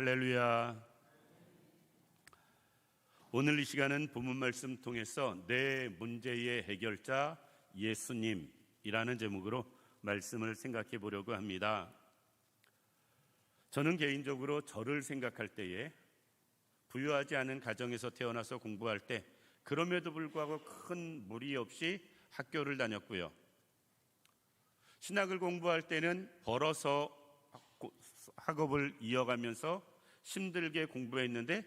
할렐루야. 오늘 이 시간은 본문 말씀 통해서 내 문제의 해결자 예수님이라는 제목으로 말씀을 생각해 보려고 합니다. 저는 개인적으로 저를 생각할 때에 부유하지 않은 가정에서 태어나서 공부할 때 그럼에도 불구하고 큰 무리 없이 학교를 다녔고요. 신학을 공부할 때는 벌어서 학업을 이어가면서 힘들게 공부했는데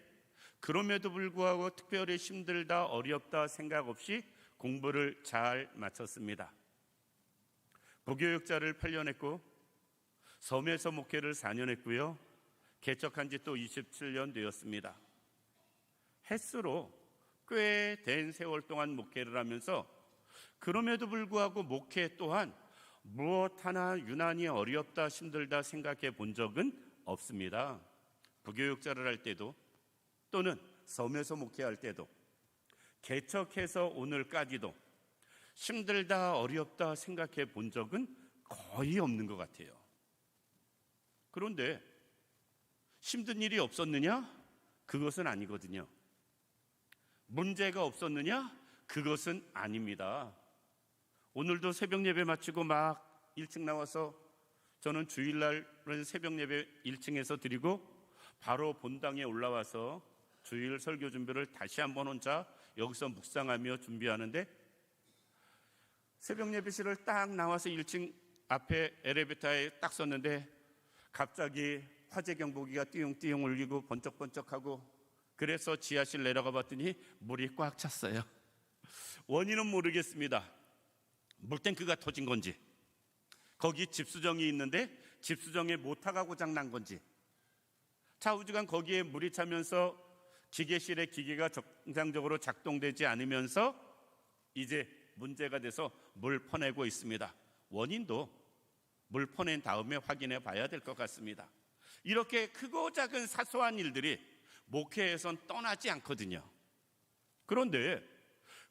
그럼에도 불구하고 특별히 힘들다 어렵다 생각 없이 공부를 잘 마쳤습니다. 부교육자를 8년 했고 섬에서 목회를 4년 했고요. 개척한 지 또 27년 되었습니다. 횟수로 꽤 된 세월 동안 목회를 하면서 그럼에도 불구하고 목회 또한 무엇 하나 유난히 어렵다 힘들다 생각해 본 적은 없습니다. 부교육자를 할 때도 또는 섬에서 목회할 때도 개척해서 오늘까지도 힘들다 어렵다 생각해 본 적은 거의 없는 것 같아요. 그런데 힘든 일이 없었느냐? 그것은 아니거든요. 문제가 없었느냐? 그것은 아닙니다. 오늘도 새벽 예배 마치고 막 일찍 나와서 저는 주일날은 새벽 예배 1층에서 드리고 바로 본당에 올라와서 주일 설교 준비를 다시 한번 혼자 여기서 묵상하며 준비하는데 새벽 예배실을 딱 나와서 1층 앞에 엘리베이터에 딱 섰는데 갑자기 화재 경보기가 띠용띠용 울리고 번쩍번쩍하고 그래서 지하실 내려가 봤더니 물이 꽉 찼어요. 원인은 모르겠습니다. 물탱크가 터진 건지 거기 집수정이 있는데 집수정에 모터가 고장난 건지 좌우지간 거기에 물이 차면서 기계실의 기계가 정상적으로 작동되지 않으면서 이제 문제가 돼서 물 퍼내고 있습니다. 원인도 물 퍼낸 다음에 확인해 봐야 될 것 같습니다. 이렇게 크고 작은 사소한 일들이 목회에선 떠나지 않거든요. 그런데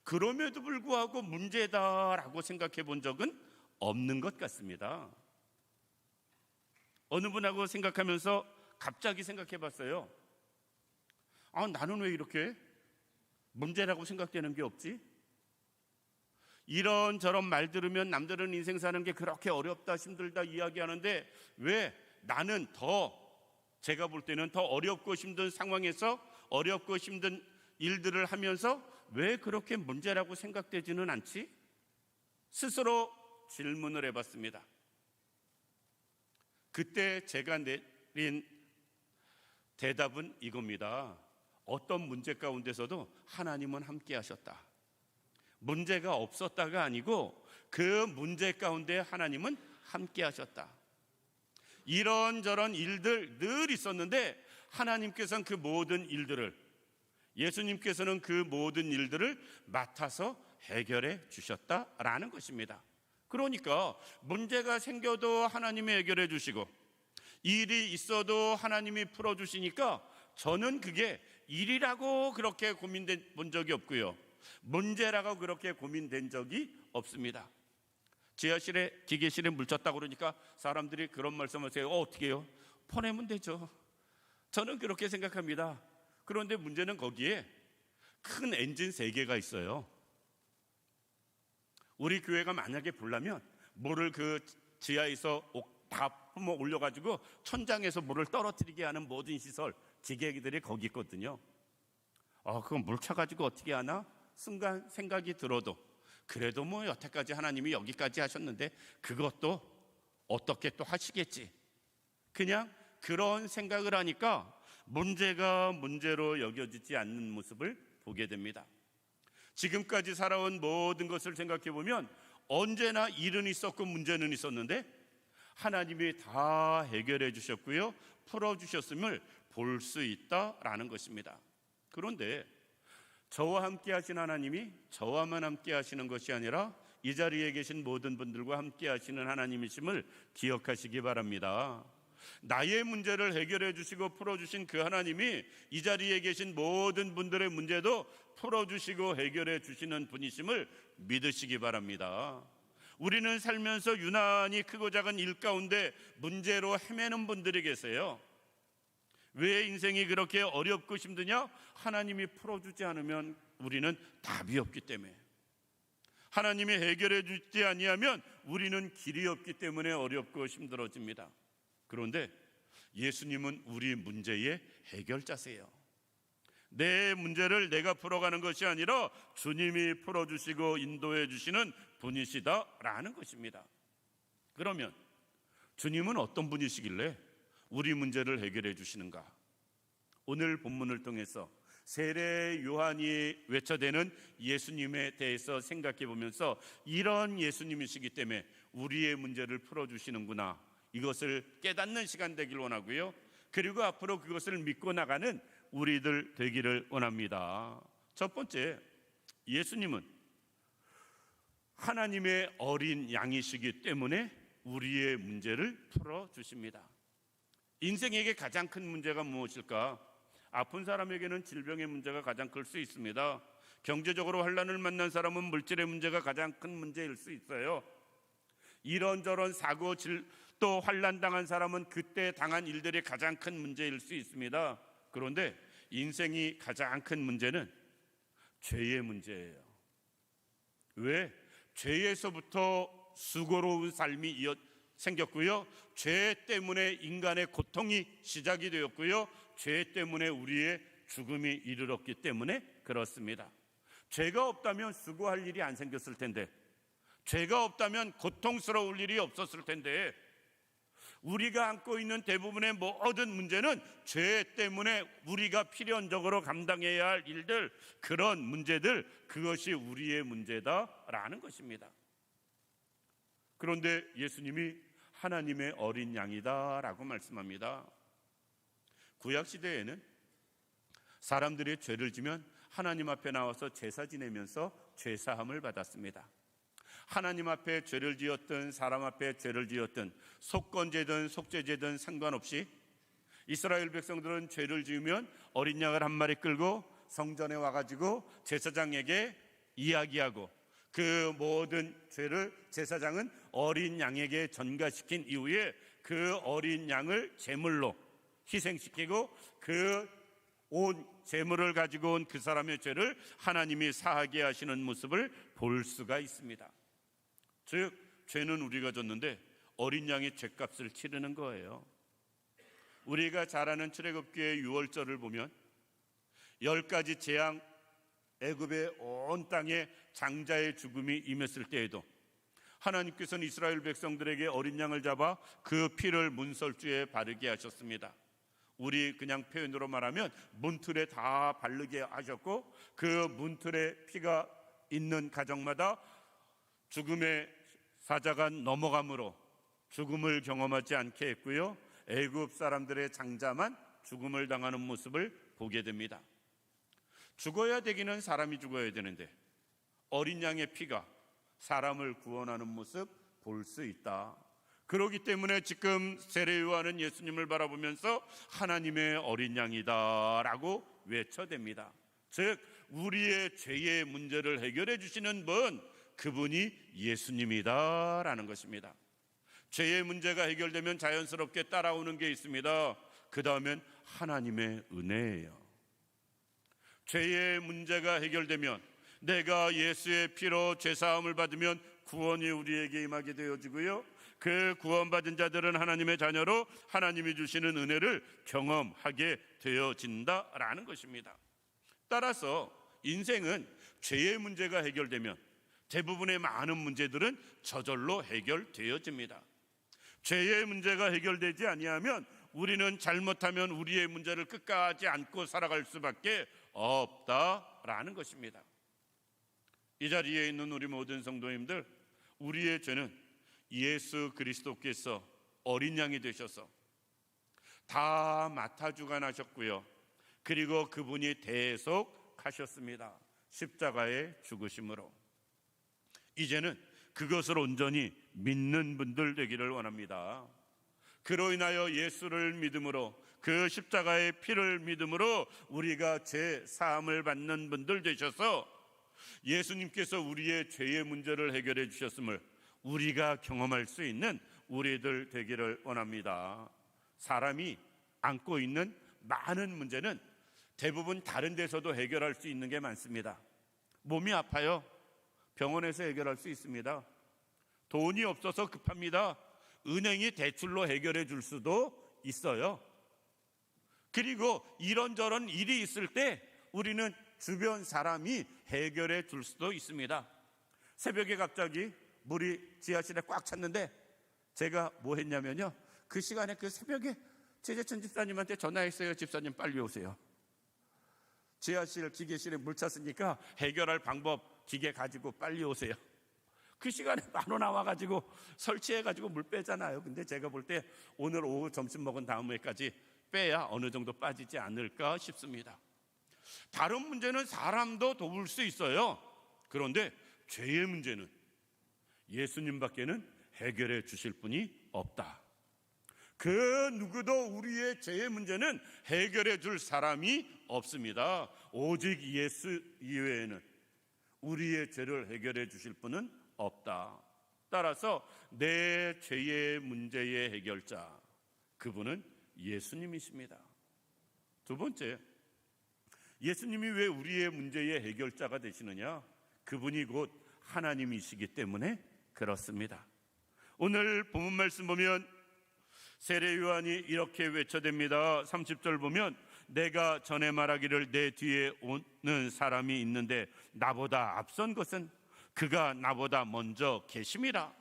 그럼에도 불구하고 문제다라고 생각해 본 적은 없는 것 같습니다. 어느 분하고 생각하면서 갑자기 생각해 봤어요. 나는 왜 이렇게 문제라고 생각되는 게 없지? 이런저런 말 들으면 남들은 인생 사는 게 그렇게 어렵다 힘들다 이야기하는데 왜 나는 제가 볼 때는 더 어렵고 힘든 상황에서 어렵고 힘든 일들을 하면서 왜 그렇게 문제라고 생각되지는 않지? 스스로 질문을 해봤습니다. 그때 제가 내린 대답은 이겁니다. 어떤 문제 가운데서도 하나님은 함께 하셨다. 문제가 없었다가 아니고 그 문제 가운데 하나님은 함께 하셨다. 이런저런 일들 늘 있었는데 하나님께서는 그 모든 일들을 예수님께서는 그 모든 일들을 맡아서 해결해 주셨다라는 것입니다. 그러니까 문제가 생겨도 하나님이 해결해 주시고 일이 있어도 하나님이 풀어주시니까 저는 그게 일이라고 그렇게 고민된 본 적이 없고요. 문제라고 그렇게 고민된 적이 없습니다. 지하실에 기계실에 물 쳤다고 그러니까 사람들이 그런 말씀을 하세요. 어떻게 해요? 퍼내면 되죠. 저는 그렇게 생각합니다. 그런데 문제는 거기에 큰 엔진 3개가 있어요. 우리 교회가 만약에 보려면 물을 그 지하에서 다 품어 올려가지고 천장에서 물을 떨어뜨리게 하는 모든 시설 기계들이 거기 있거든요. 그건 물 차가지고 어떻게 하나? 순간 생각이 들어도 그래도 뭐 여태까지 하나님이 여기까지 하셨는데 그것도 어떻게 또 하시겠지. 그냥 그런 생각을 하니까 문제가 문제로 여겨지지 않는 모습을 보게 됩니다. 지금까지 살아온 모든 것을 생각해 보면 언제나 일은 있었고 문제는 있었는데 하나님이 다 해결해 주셨고요. 풀어주셨음을 볼 수 있다라는 것입니다. 그런데 저와 함께 하신 하나님이 저와만 함께 하시는 것이 아니라 이 자리에 계신 모든 분들과 함께 하시는 하나님이심을 기억하시기 바랍니다. 나의 문제를 해결해 주시고 풀어주신 그 하나님이 이 자리에 계신 모든 분들의 문제도 풀어주시고 해결해 주시는 분이심을 믿으시기 바랍니다. 우리는 살면서 유난히 크고 작은 일 가운데 문제로 헤매는 분들이 계세요. 왜 인생이 그렇게 어렵고 힘드냐? 하나님이 풀어주지 않으면 우리는 답이 없기 때문에, 하나님이 해결해 주지 아니하면 우리는 길이 없기 때문에 어렵고 힘들어집니다. 그런데 예수님은 우리 문제의 해결자세요. 내 문제를 내가 풀어가는 것이 아니라 주님이 풀어주시고 인도해 주시는 분이시다라는 것입니다. 그러면 주님은 어떤 분이시길래 우리 문제를 해결해 주시는가? 오늘 본문을 통해서 세례 요한이 외쳐대는 예수님에 대해서 생각해 보면서 이런 예수님이시기 때문에 우리의 문제를 풀어주시는구나, 이것을 깨닫는 시간 되길 원하고요. 그리고 앞으로 그것을 믿고 나가는 우리들 되기를 원합니다. 첫 번째, 예수님은 하나님의 어린 양이시기 때문에 우리의 문제를 풀어주십니다. 인생에게 가장 큰 문제가 무엇일까? 아픈 사람에게는 질병의 문제가 가장 클 수 있습니다. 경제적으로 환난을 만난 사람은 물질의 문제가 가장 큰 문제일 수 있어요. 이런저런 사고, 또 환난 당한 사람은 그때 당한 일들이 가장 큰 문제일 수 있습니다. 그런데 인생이 가장 큰 문제는 죄의 문제예요. 왜? 죄에서부터 수고로운 삶이 생겼고요, 죄 때문에 인간의 고통이 시작이 되었고요, 죄 때문에 우리의 죽음이 이르렀기 때문에 그렇습니다. 죄가 없다면 수고할 일이 안 생겼을 텐데, 죄가 없다면 고통스러울 일이 없었을 텐데, 우리가 안고 있는 대부분의 모든 문제는 죄 때문에 우리가 필연적으로 감당해야 할 일들, 그런 문제들, 그것이 우리의 문제다라는 것입니다. 그런데 예수님이 하나님의 어린 양이다라고 말씀합니다. 구약시대에는 사람들이 죄를 지면 하나님 앞에 나와서 제사 지내면서 죄사함을 받았습니다. 하나님 앞에 죄를 지었든 사람 앞에 죄를 지었든 속건제든 속죄제든 상관없이 이스라엘 백성들은 죄를 지으면 어린 양을 한 마리 끌고 성전에 와가지고 제사장에게 이야기하고, 그 모든 죄를 제사장은 어린 양에게 전가시킨 이후에 그 어린 양을 제물로 희생시키고 그 온 제물을 가지고 온 그 사람의 죄를 하나님이 사하게 하시는 모습을 볼 수가 있습니다. 즉, 죄는 우리가 졌는데 어린 양의 죄값을 치르는 거예요. 우리가 잘 아는 출애굽기의 유월절을 보면 10가지 재앙, 애굽의 온 땅에 장자의 죽음이 임했을 때에도 하나님께서는 이스라엘 백성들에게 어린 양을 잡아 그 피를 문설주에 바르게 하셨습니다. 우리 그냥 표현으로 말하면 문틀에 다 바르게 하셨고, 그 문틀에 피가 있는 가정마다 죽음의 사자가 넘어감으로 죽음을 경험하지 않게 했고요, 애굽 사람들의 장자만 죽음을 당하는 모습을 보게 됩니다. 죽어야 되기는 사람이 죽어야 되는데 어린 양의 피가 사람을 구원하는 모습 볼 수 있다. 그렇기 때문에 지금 세례 요한은 예수님을 바라보면서 하나님의 어린 양이다라고 외쳐댑니다. 즉, 우리의 죄의 문제를 해결해 주시는 분, 그분이 예수님이다라는 것입니다. 죄의 문제가 해결되면 자연스럽게 따라오는 게 있습니다. 그 다음엔 하나님의 은혜예요. 죄의 문제가 해결되면 내가 예수의 피로 죄사함을 받으면 구원이 우리에게 임하게 되어지고요, 그 구원받은 자들은 하나님의 자녀로 하나님이 주시는 은혜를 경험하게 되어진다라는 것입니다. 따라서 인생은 죄의 문제가 해결되면 대부분의 많은 문제들은 저절로 해결되어집니다. 죄의 문제가 해결되지 아니하면 우리는 잘못하면 우리의 문제를 끝까지 안고 살아갈 수밖에 없다라는 것입니다. 이 자리에 있는 우리 모든 성도님들, 우리의 죄는 예수 그리스도께서 어린 양이 되셔서 다 맡아주관하셨고요, 그리고 그분이 대속하셨습니다. 십자가의 죽으심으로. 이제는 그것을 온전히 믿는 분들 되기를 원합니다. 그로 인하여 예수를 믿음으로, 그 십자가의 피를 믿음으로 우리가 죄 사함을 받는 분들 되셔서 예수님께서 우리의 죄의 문제를 해결해 주셨음을 우리가 경험할 수 있는 우리들 되기를 원합니다. 사람이 안고 있는 많은 문제는 대부분 다른 데서도 해결할 수 있는 게 많습니다. 몸이 아파요. 병원에서 해결할 수 있습니다. 돈이 없어서 급합니다. 은행이 대출로 해결해 줄 수도 있어요. 그리고 이런저런 일이 있을 때 우리는 주변 사람이 해결해 줄 수도 있습니다. 새벽에 갑자기 물이 지하실에 꽉 찼는데 제가 뭐 했냐면요, 그 시간에 그 새벽에 최재천 집사님한테 전화했어요. 집사님 빨리 오세요. 지하실 기계실에 물 찼으니까 해결할 방법 기계 가지고 빨리 오세요. 그 시간에 바로 나와가지고 설치해가지고 물 빼잖아요. 근데 제가 볼 때 오늘 오후 점심 먹은 다음에까지 빼야 어느 정도 빠지지 않을까 싶습니다. 다른 문제는 사람도 도울 수 있어요. 그런데 죄의 문제는 예수님밖에는 해결해 주실 분이 없다. 그 누구도 우리의 죄의 문제는 해결해 줄 사람이 없습니다. 오직 예수 이외에는 우리의 죄를 해결해 주실 분은 없다. 따라서 내 죄의 문제의 해결자, 그분은 예수님이십니다. 두 번째, 예수님이 왜 우리의 문제의 해결자가 되시느냐? 그분이 곧 하나님이시기 때문에 그렇습니다. 오늘 본문 말씀 보면 세례 요한이 이렇게 외쳐댑니다. 30절 보면 내가 전에 말하기를 내 뒤에 오는 사람이 있는데 나보다 앞선 것은 그가 나보다 먼저 계심이라.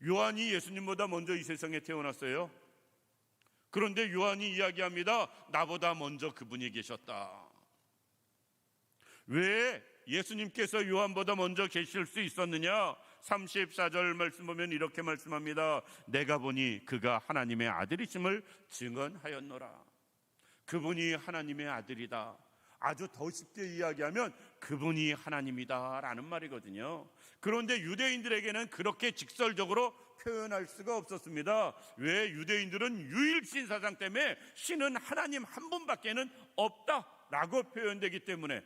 요한이 예수님보다 먼저 이 세상에 태어났어요. 그런데 요한이 이야기합니다. 나보다 먼저 그분이 계셨다. 왜 예수님께서 요한보다 먼저 계실 수 있었느냐? 34절 말씀 보면 이렇게 말씀합니다. 내가 보니 그가 하나님의 아들이심을 증언하였노라. 그분이 하나님의 아들이다. 아주 더 쉽게 이야기하면 그분이 하나님이다 라는 말이거든요. 그런데 유대인들에게는 그렇게 직설적으로 표현할 수가 없었습니다. 왜? 유대인들은 유일신 사상 때문에 신은 하나님 한 분밖에는 없다라고 표현되기 때문에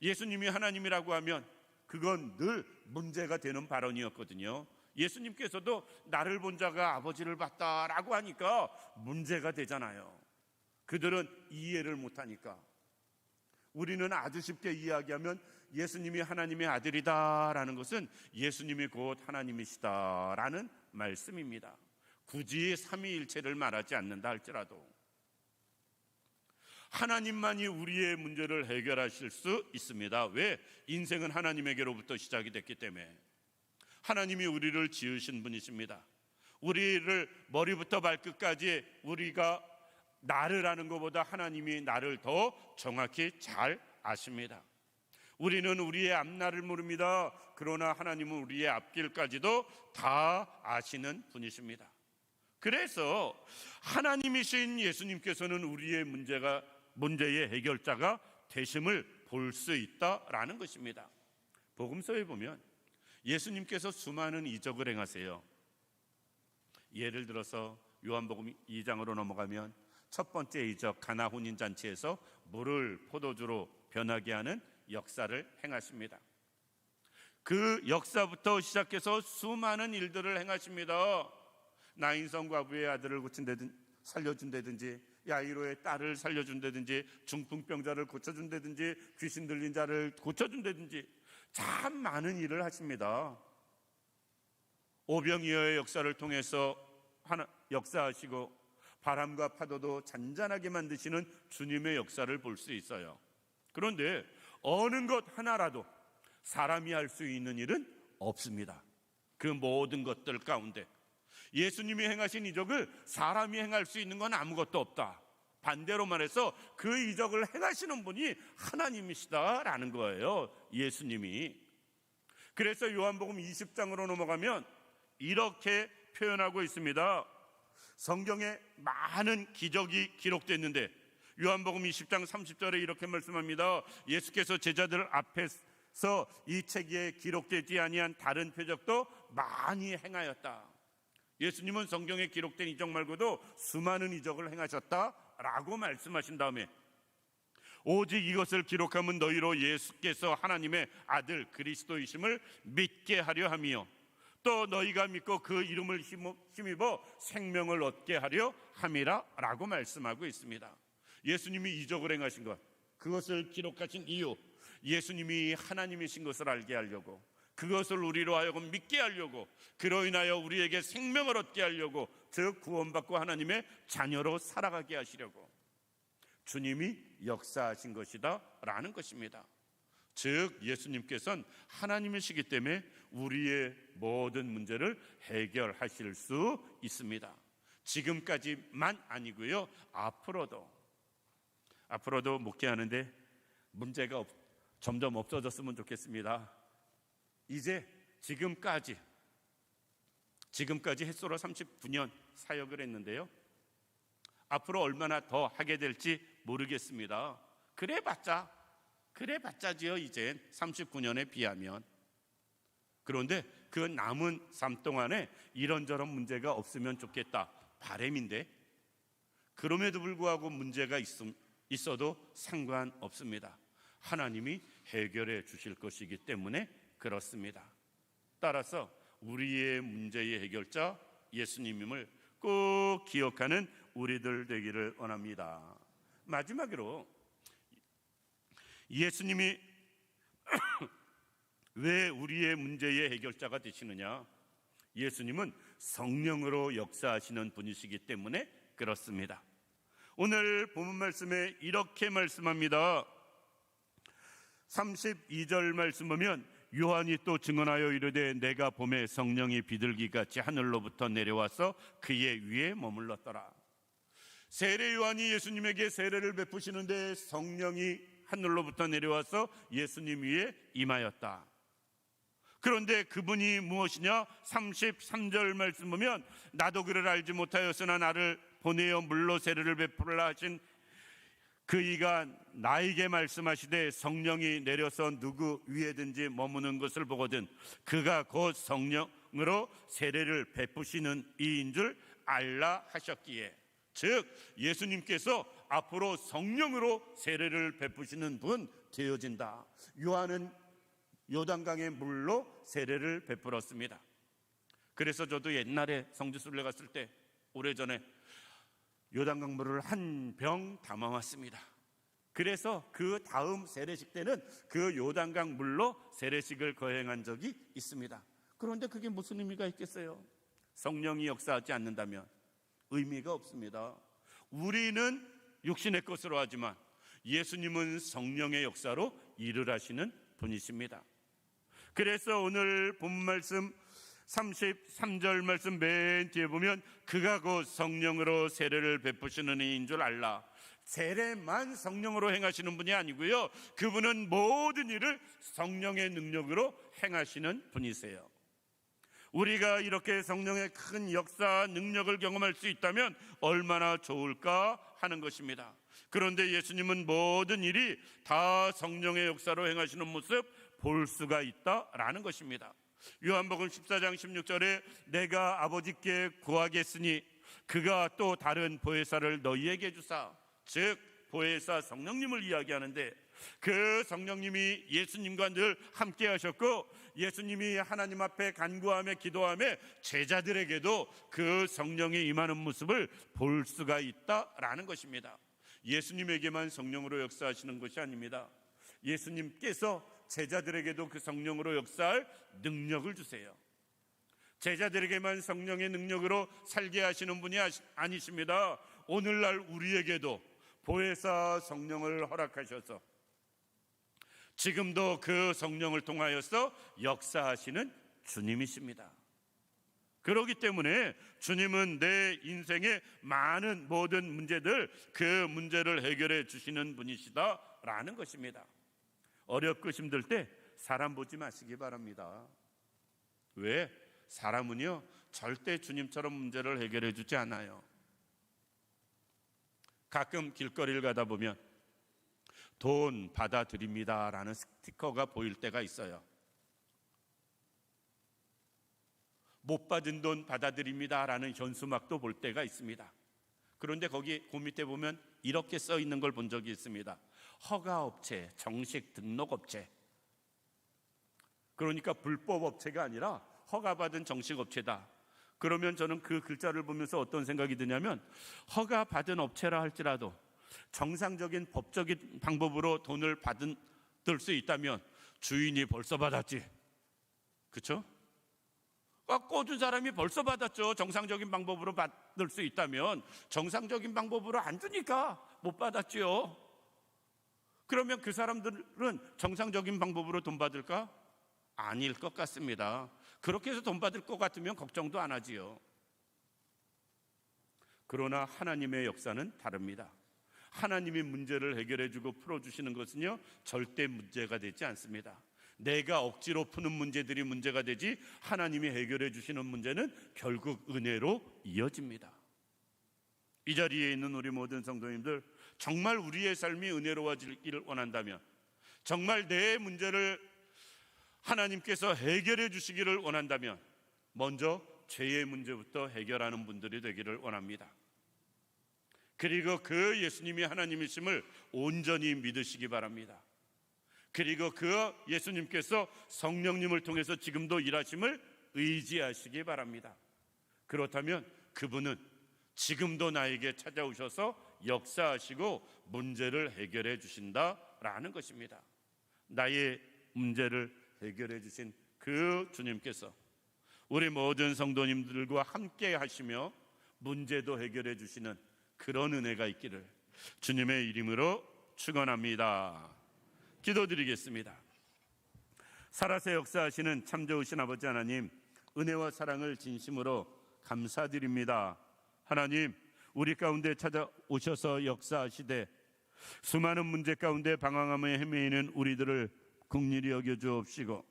예수님이 하나님이라고 하면 그건 늘 문제가 되는 발언이었거든요. 예수님께서도 나를 본 자가 아버지를 봤다라고 하니까 문제가 되잖아요. 그들은 이해를 못하니까. 우리는 아주 쉽게 이야기하면 예수님이 하나님의 아들이다라는 것은 예수님이 곧 하나님이시다라는 말씀입니다. 굳이 삼위일체를 말하지 않는다 할지라도 하나님만이 우리의 문제를 해결하실 수 있습니다. 왜? 인생은 하나님에게로부터 시작이 됐기 때문에. 하나님이 우리를 지으신 분이십니다. 우리를 머리부터 발끝까지 우리가 나를 아는 것보다 하나님이 나를 더 정확히 잘 아십니다. 우리는 우리의 앞날을 모릅니다. 그러나 하나님은 우리의 앞길까지도 다 아시는 분이십니다. 그래서 하나님이신 예수님께서는 우리의 문제의 해결자가 되심을 볼 수 있다라는 것입니다. 복음서에 보면 예수님께서 수많은 이적을 행하세요. 예를 들어서 요한복음 2장으로 넘어가면 첫 번째 이적 가나 혼인잔치에서 물을 포도주로 변하게 하는 역사를 행하십니다. 그 역사부터 시작해서 수많은 일들을 행하십니다. 나인성 과부의 아들을 살려준다든지 야이로의 딸을 살려준다든지 중풍병자를 고쳐준다든지 귀신 들린 자를 고쳐준다든지 참 많은 일을 하십니다. 오병이어의 역사를 통해서 역사하시고 바람과 파도도 잔잔하게 만드시는 주님의 역사를 볼 수 있어요. 그런데 어느 것 하나라도 사람이 할 수 있는 일은 없습니다. 그 모든 것들 가운데 예수님이 행하신 이적을 사람이 행할 수 있는 건 아무것도 없다. 반대로 말해서 그 이적을 행하시는 분이 하나님이시다라는 거예요. 예수님이. 그래서 요한복음 20장으로 넘어가면 이렇게 표현하고 있습니다. 성경에 많은 기적이 기록됐는데 요한복음 20장 30절에 이렇게 말씀합니다. 예수께서 제자들 앞에서 이 책에 기록되지 아니한 다른 표적도 많이 행하였다. 예수님은 성경에 기록된 이적 말고도 수많은 이적을 행하셨다라고 말씀하신 다음에 오직 이것을 기록하면 너희로 예수께서 하나님의 아들 그리스도이심을 믿게 하려 함이요 또 너희가 믿고 그 이름을 힘입어 생명을 얻게 하려 함이라 라고 말씀하고 있습니다. 예수님이 이적을 행하신 것, 그것을 기록하신 이유, 예수님이 하나님이신 것을 알게 하려고, 그것을 우리로 하여금 믿게 하려고, 그로 인하여 우리에게 생명을 얻게 하려고, 즉 구원받고 하나님의 자녀로 살아가게 하시려고 주님이 역사하신 것이다 라는 것입니다. 즉 예수님께서는 하나님이시기 때문에 우리의 모든 문제를 해결하실 수 있습니다. 지금까지만 아니고요, 앞으로도 목회하는데 문제가 점점 없어졌으면 좋겠습니다. 이제 지금까지 햇소라 39년 사역을 했는데요, 앞으로 얼마나 더 하게 될지 모르겠습니다. 그래봤자지요 이제 39년에 비하면. 그런데 그 남은 삶 동안에 이런저런 문제가 없으면 좋겠다, 바람인데, 그럼에도 불구하고 문제가 있어도 상관없습니다. 하나님이 해결해 주실 것이기 때문에 그렇습니다. 따라서 우리의 문제의 해결자 예수님임을 꼭 기억하는 우리들 되기를 원합니다. 마지막으로 예수님이 왜 우리의 문제의 해결자가 되시느냐? 예수님은 성령으로 역사하시는 분이시기 때문에 그렇습니다. 오늘 본문 말씀에 이렇게 말씀합니다. 32절 말씀 보면 요한이 또 증언하여 이르되 내가 봄에 성령이 비둘기같이 하늘로부터 내려와서 그의 위에 머물렀더라. 세례 요한이 예수님에게 세례를 베푸시는데 성령이 하늘로부터 내려와서 예수님 위에 임하였다. 그런데 그분이 무엇이냐? 33절 말씀 보면 나도 그를 알지 못하였으나 나를 보내어 물로 세례를 베풀라 하신 그이가 나에게 말씀하시되 성령이 내려서 누구 위에든지 머무는 것을 보거든 그가 곧 성령으로 세례를 베푸시는 이인 줄 알라 하셨기에, 즉 예수님께서 앞으로 성령으로 세례를 베푸시는 분 되어진다. 요한은 요단강의 물로 세례를 베풀었습니다. 그래서 저도 옛날에 성지순례 갔을 때 오래전에 요단강 물을 한 병 담아왔습니다. 그래서 그 다음 세례식 때는 그 요단강 물로 세례식을 거행한 적이 있습니다. 그런데 그게 무슨 의미가 있겠어요? 성령이 역사하지 않는다면 의미가 없습니다. 우리는 육신의 것으로 하지만 예수님은 성령의 역사로 일을 하시는 분이십니다. 그래서 오늘 본 말씀 33절 말씀 맨 뒤에 보면 그가 곧 성령으로 세례를 베푸시는 이인 줄 알라. 세례만 성령으로 행하시는 분이 아니고요, 그분은 모든 일을 성령의 능력으로 행하시는 분이세요. 우리가 이렇게 성령의 큰 역사 능력을 경험할 수 있다면 얼마나 좋을까 하는 것입니다. 그런데 예수님은 모든 일이 다 성령의 역사로 행하시는 모습 볼 수가 있다라는 것입니다. 요한복음 14장 16절에 내가 아버지께 구하겠으니 그가 또 다른 보혜사를 너희에게 주사, 즉 보혜사 성령님을 이야기하는데 그 성령님이 예수님과 늘 함께 하셨고 예수님이 하나님 앞에 간구하며 기도하며 제자들에게도 그 성령이 임하는 모습을 볼 수가 있다라는 것입니다. 예수님에게만 성령으로 역사하시는 것이 아닙니다. 예수님께서 제자들에게도 그 성령으로 역사할 능력을 주세요. 제자들에게만 성령의 능력으로 살게 하시는 분이 아니십니다. 오늘날 우리에게도 보혜사 성령을 허락하셔서 지금도 그 성령을 통하여서 역사하시는 주님이십니다. 그렇기 때문에 주님은 내 인생의 많은 모든 문제들, 그 문제를 해결해 주시는 분이시다라는 것입니다. 어렵고 힘들 때 사람 보지 마시기 바랍니다. 왜? 사람은요 절대 주님처럼 문제를 해결해 주지 않아요. 가끔 길거리를 가다 보면 돈 받아드립니다라는 스티커가 보일 때가 있어요. 못 받은 돈 받아드립니다라는 현수막도 볼 때가 있습니다. 그런데 거기 그 밑에 보면 이렇게 써 있는 걸 본 적이 있습니다. 허가업체, 정식 등록업체. 그러니까 불법업체가 아니라 허가받은 정식업체다. 그러면 저는 그 글자를 보면서 어떤 생각이 드냐면, 허가받은 업체라 할지라도 정상적인 법적인 방법으로 돈을 받을 수 있다면 주인이 벌써 받았지. 그렇죠? 꿔준 사람이 벌써 받았죠. 정상적인 방법으로 받을 수 있다면. 정상적인 방법으로 안 주니까 못 받았죠. 그러면 그 사람들은 정상적인 방법으로 돈 받을까? 아닐 것 같습니다. 그렇게 해서 돈 받을 것 같으면 걱정도 안 하지요. 그러나 하나님의 역사는 다릅니다. 하나님이 문제를 해결해주고 풀어주시는 것은요, 절대 문제가 되지 않습니다. 내가 억지로 푸는 문제들이 문제가 되지, 하나님이 해결해 주시는 문제는 결국 은혜로 이어집니다. 이 자리에 있는 우리 모든 성도님들, 정말 우리의 삶이 은혜로워지기를 원한다면, 정말 내 문제를 하나님께서 해결해 주시기를 원한다면, 먼저 죄의 문제부터 해결하는 분들이 되기를 원합니다. 그리고 그 예수님이 하나님이심을 온전히 믿으시기 바랍니다. 그리고 그 예수님께서 성령님을 통해서 지금도 일하심을 의지하시기 바랍니다. 그렇다면 그분은 지금도 나에게 찾아오셔서 역사하시고 문제를 해결해 주신다라는 것입니다. 나의 문제를 해결해 주신 그 주님께서 우리 모든 성도님들과 함께 하시며 문제도 해결해 주시는 그런 은혜가 있기를 주님의 이름으로 축원합니다. 기도드리겠습니다. 살아서 역사하시는 참 좋으신 아버지 하나님, 은혜와 사랑을 진심으로 감사드립니다. 하나님, 우리 가운데 찾아오셔서 역사하시되 수많은 문제 가운데 방황하며 헤매이는 우리들을 긍휼히 여겨 주옵시고,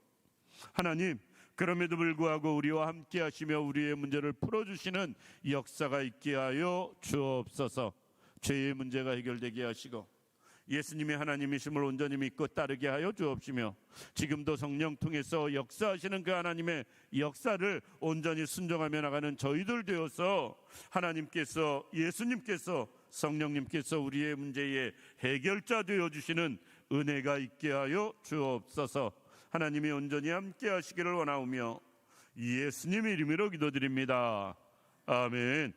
하나님, 그럼에도 불구하고 우리와 함께 하시며 우리의 문제를 풀어주시는 역사가 있게 하여 주옵소서. 죄의 문제가 해결되게 하시고 예수님의 하나님이심을 온전히 믿고 따르게 하여 주옵시며, 지금도 성령 통해서 역사하시는 그 하나님의 역사를 온전히 순종하며 나가는 저희들 되어서 하나님께서, 예수님께서, 성령님께서 우리의 문제의 해결자 되어주시는 은혜가 있게 하여 주옵소서. 하나님이 온전히 함께 하시기를 원하오며 예수님의 이름으로 기도드립니다. 아멘.